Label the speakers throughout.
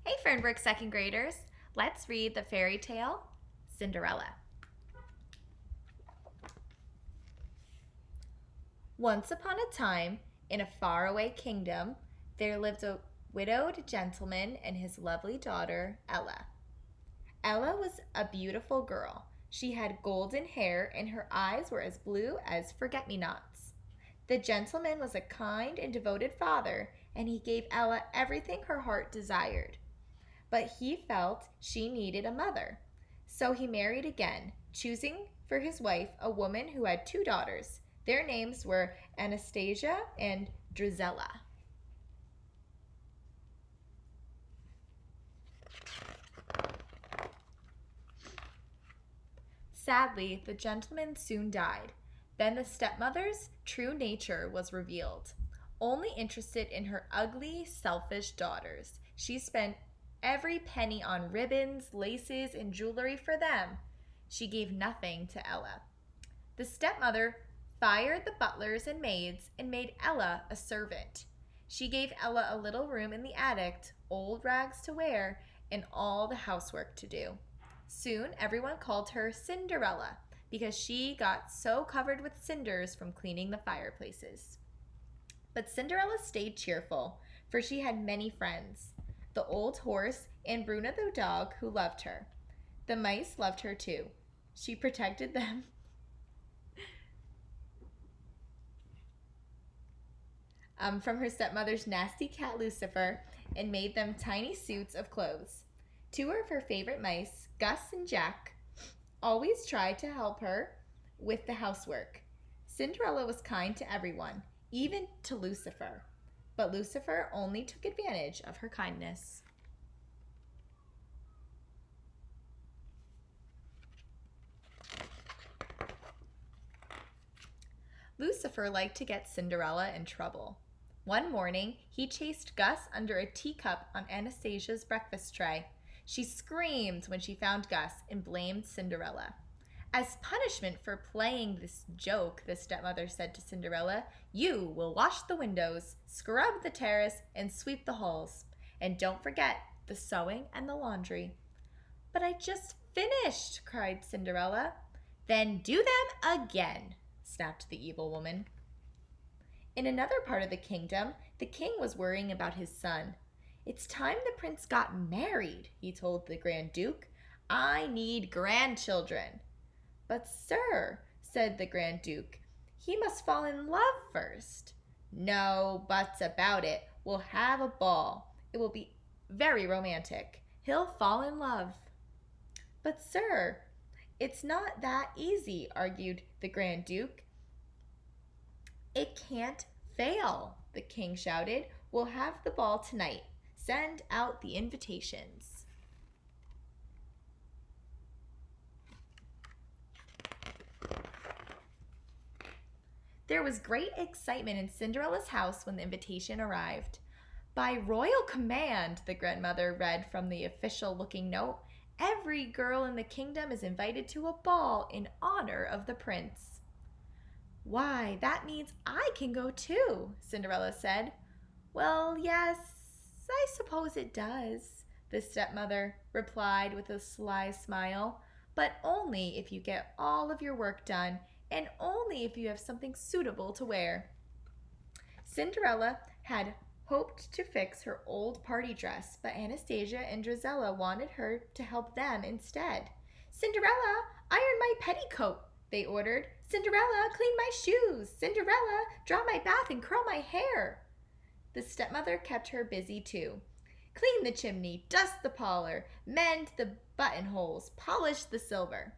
Speaker 1: Hey Fernbrook second graders, let's read the fairy tale Cinderella. Once upon a time, in a faraway kingdom, there lived a widowed gentleman and his lovely daughter, Ella. Ella was a beautiful girl. She had golden hair and her eyes were as blue as forget-me-nots. The gentleman was a kind and devoted father, and he gave Ella everything her heart desired. But he felt she needed a mother. So he married again, choosing for his wife a woman who had two daughters. Their names were Anastasia and Drizella. Sadly, the gentleman soon died. Then the stepmother's true nature was revealed. Only interested in her ugly, selfish daughters, she spent every penny on ribbons, laces, and jewelry for them. She gave nothing to Ella. The stepmother fired the butlers and maids and made Ella a servant. She gave Ella a little room in the attic, old rags to wear, and all the housework to do. Soon everyone called her Cinderella because she got so covered with cinders from cleaning the fireplaces. But Cinderella stayed cheerful, for she had many friends. The old horse and Bruna the dog who loved her. The mice loved her too. She protected them from her stepmother's nasty cat Lucifer and made them tiny suits of clothes. Two of her favorite mice, Gus and Jack, always tried to help her with the housework. Cinderella was kind to everyone, even to Lucifer, but Lucifer only took advantage of her kindness. Lucifer liked to get Cinderella in trouble. One morning, he chased Gus under a teacup on Anastasia's breakfast tray. She screamed when she found Gus and blamed Cinderella. As punishment for playing this joke, the stepmother said to Cinderella, "You will wash the windows, scrub the terrace, and sweep the halls. And don't forget the sewing and the laundry." "But I just finished," cried Cinderella. "Then do them again," snapped the evil woman. In another part of the kingdom, the king was worrying about his son. "It's time the prince got married," he told the Grand Duke. "I need grandchildren." "But sir," said the Grand Duke, "he must fall in love first." "No buts about it. We'll have a ball. It will be very romantic. He'll fall in love." "But sir, it's not that easy," argued the Grand Duke. "It can't fail," the king shouted. "We'll have the ball tonight. Send out the invitations." There was great excitement in Cinderella's house when the invitation arrived. "By royal command," the grandmother read from the official-looking note, "every girl in the kingdom is invited to a ball in honor of the prince." "Why, that means I can go too," Cinderella said. "Well, yes, I suppose it does," the stepmother replied with a sly smile, "but only if you get all of your work done and only if you have something suitable to wear." Cinderella had hoped to fix her old party dress, but Anastasia and Drizella wanted her to help them instead. "Cinderella, iron my petticoat," they ordered. "Cinderella, clean my shoes. Cinderella, draw my bath and curl my hair." The stepmother kept her busy too. "Clean the chimney, dust the parlor, mend the buttonholes, polish the silver."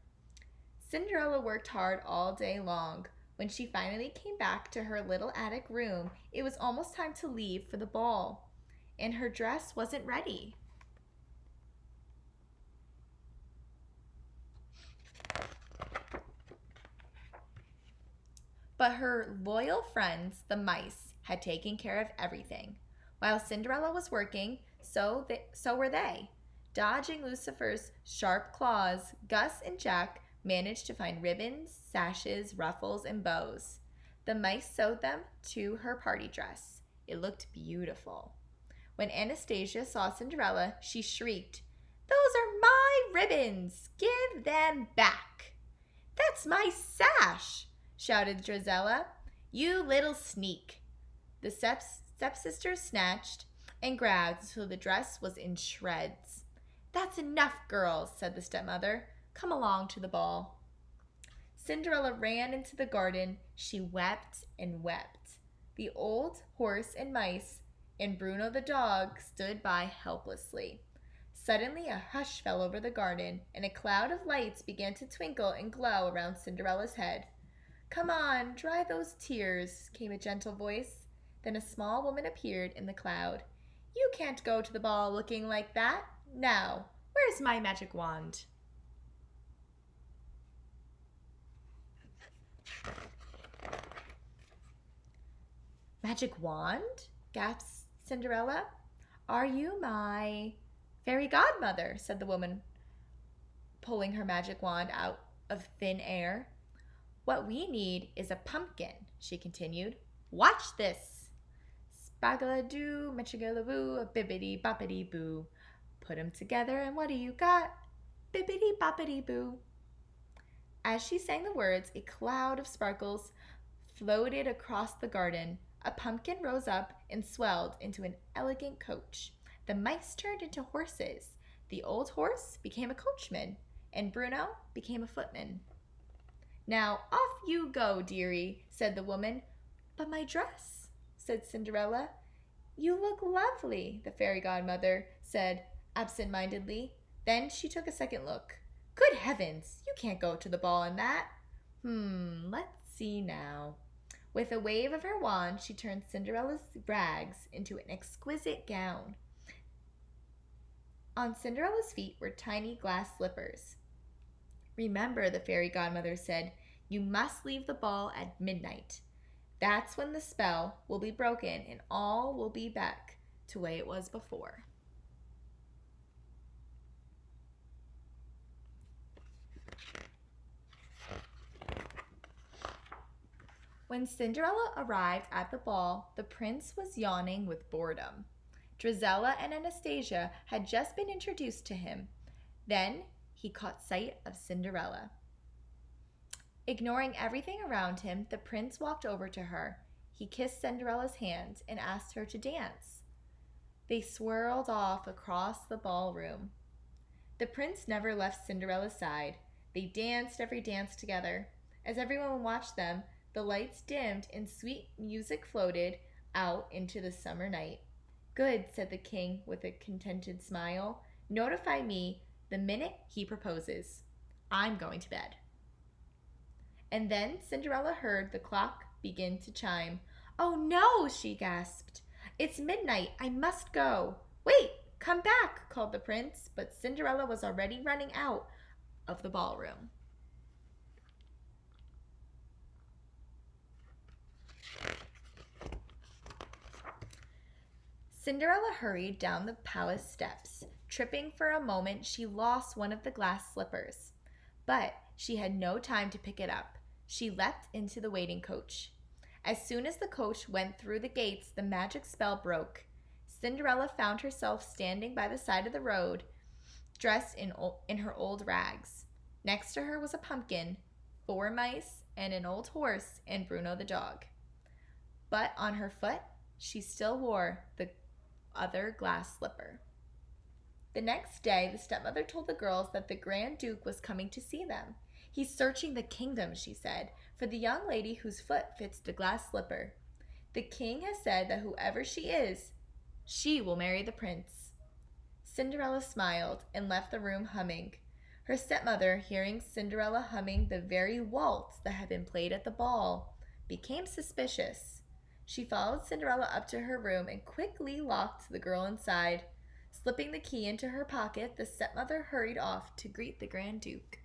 Speaker 1: Cinderella worked hard all day long. When she finally came back to her little attic room, it was almost time to leave for the ball, and her dress wasn't ready. But her loyal friends, the mice, had taken care of everything. While Cinderella was working, so were they. Dodging Lucifer's sharp claws, Gus and Jack managed to find ribbons, sashes, ruffles, and bows. The mice sewed them to her party dress. It looked beautiful. When Anastasia saw Cinderella, she shrieked, "Those are my ribbons! Give them back!" "That's my sash!" shouted Drizella. "You little sneak!" The stepsister snatched and grabbed until the dress was in shreds. "That's enough, girls," said the stepmother. "Come along to the ball." Cinderella ran into the garden. She wept and wept. The old horse and mice and Bruno the dog stood by helplessly. Suddenly a hush fell over the garden, and a cloud of lights began to twinkle and glow around Cinderella's head. "Come on, dry those tears," came a gentle voice. Then a small woman appeared in the cloud. "You can't go to the ball looking like that. Now, where's my magic wand?" "Magic wand?" gasped Cinderella. "Are you my fairy godmother?" said the woman, pulling her magic wand out of thin air. "What we need is a pumpkin," she continued. "Watch this. Spagala-doo, metchigala-boo, bibbidi-boppidi-boo. Put 'em together and what do you got? Bibbidi-boppidi-boo." As she sang the words, a cloud of sparkles floated across the garden. A pumpkin rose up and swelled into an elegant coach. The mice turned into horses. The old horse became a coachman, and Bruno became a footman. "Now off you go, dearie," said the woman. "But my dress," said Cinderella. "You look lovely," the fairy godmother said absent-mindedly. Then she took a second look. "Good heavens, you can't go to the ball in that. Let's see now." With a wave of her wand, she turned Cinderella's rags into an exquisite gown. On Cinderella's feet were tiny glass slippers. "Remember," the fairy godmother said, "you must leave the ball at midnight. That's when the spell will be broken and all will be back to the way it was before." When Cinderella arrived at the ball, the prince was yawning with boredom. Drizella and Anastasia had just been introduced to him. Then he caught sight of Cinderella. Ignoring everything around him, the prince walked over to her. He kissed Cinderella's hand and asked her to dance. They swirled off across the ballroom. The prince never left Cinderella's side. They danced every dance together. As everyone watched them, the lights dimmed and sweet music floated out into the summer night. "Good," said the king with a contented smile. "Notify me the minute he proposes. I'm going to bed." And then Cinderella heard the clock begin to chime. "Oh no," she gasped. "It's midnight. I must go." "Wait, come back," called the prince, but Cinderella was already running out of the ballroom. Cinderella hurried down the palace steps. Tripping for a moment, she lost one of the glass slippers. But she had no time to pick it up. She leapt into the waiting coach. As soon as the coach went through the gates, the magic spell broke. Cinderella found herself standing by the side of the road, dressed in her old rags. Next to her was a pumpkin, 4 mice, and an old horse, and Bruno the dog. But on her foot, she still wore the other glass slipper. The next day, the stepmother told the girls that the Grand Duke was coming to see them. "He's searching the kingdom," she said, "for the young lady whose foot fits the glass slipper. The king has said that whoever she is, she will marry the prince." Cinderella smiled and left the room humming. Her stepmother, hearing Cinderella humming the very waltz that had been played at the ball, became suspicious. She followed Cinderella up to her room and quickly locked the girl inside. Slipping the key into her pocket, the stepmother hurried off to greet the Grand Duke.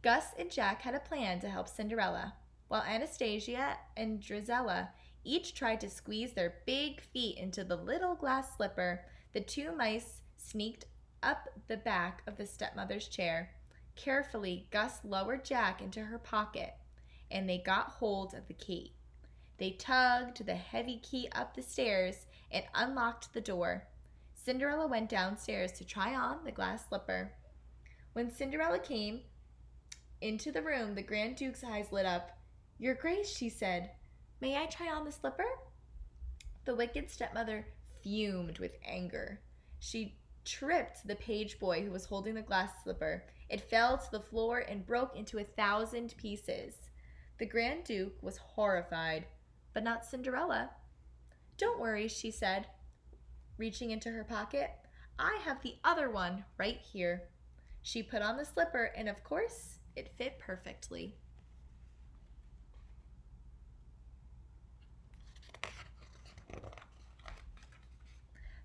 Speaker 1: Gus and Jack had a plan to help Cinderella. While Anastasia and Drizella each tried to squeeze their big feet into the little glass slipper, the 2 mice sneaked up the back of the stepmother's chair. Carefully, Gus lowered Jack into her pocket, and they got hold of the key. They tugged the heavy key up the stairs and unlocked the door. Cinderella went downstairs to try on the glass slipper. When Cinderella came into the room, the Grand Duke's eyes lit up. "Your Grace," she said, "may I try on the slipper?" The wicked stepmother fumed with anger. She tripped the page boy who was holding the glass slipper. It fell to the floor and broke into 1,000 pieces. The Grand Duke was horrified, but not Cinderella. "Don't worry," she said, reaching into her pocket. "I have the other one right here." She put on the slipper, and of course, it fit perfectly.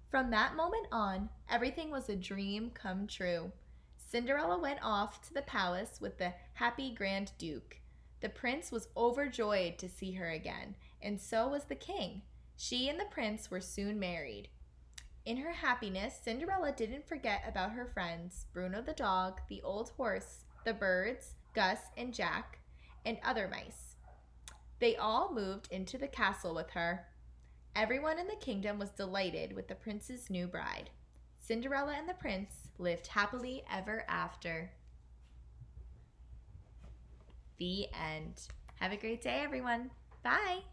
Speaker 1: From that moment on, everything was a dream come true. Cinderella went off to the palace with the happy Grand Duke. The prince was overjoyed to see her again, and so was the king. She and the prince were soon married. In her happiness, Cinderella didn't forget about her friends, Bruno the dog, the old horse, the birds, Gus and Jack, and other mice. They all moved into the castle with her. Everyone in the kingdom was delighted with the prince's new bride. Cinderella and the prince lived happily ever after. The end. Have a great day, everyone. Bye.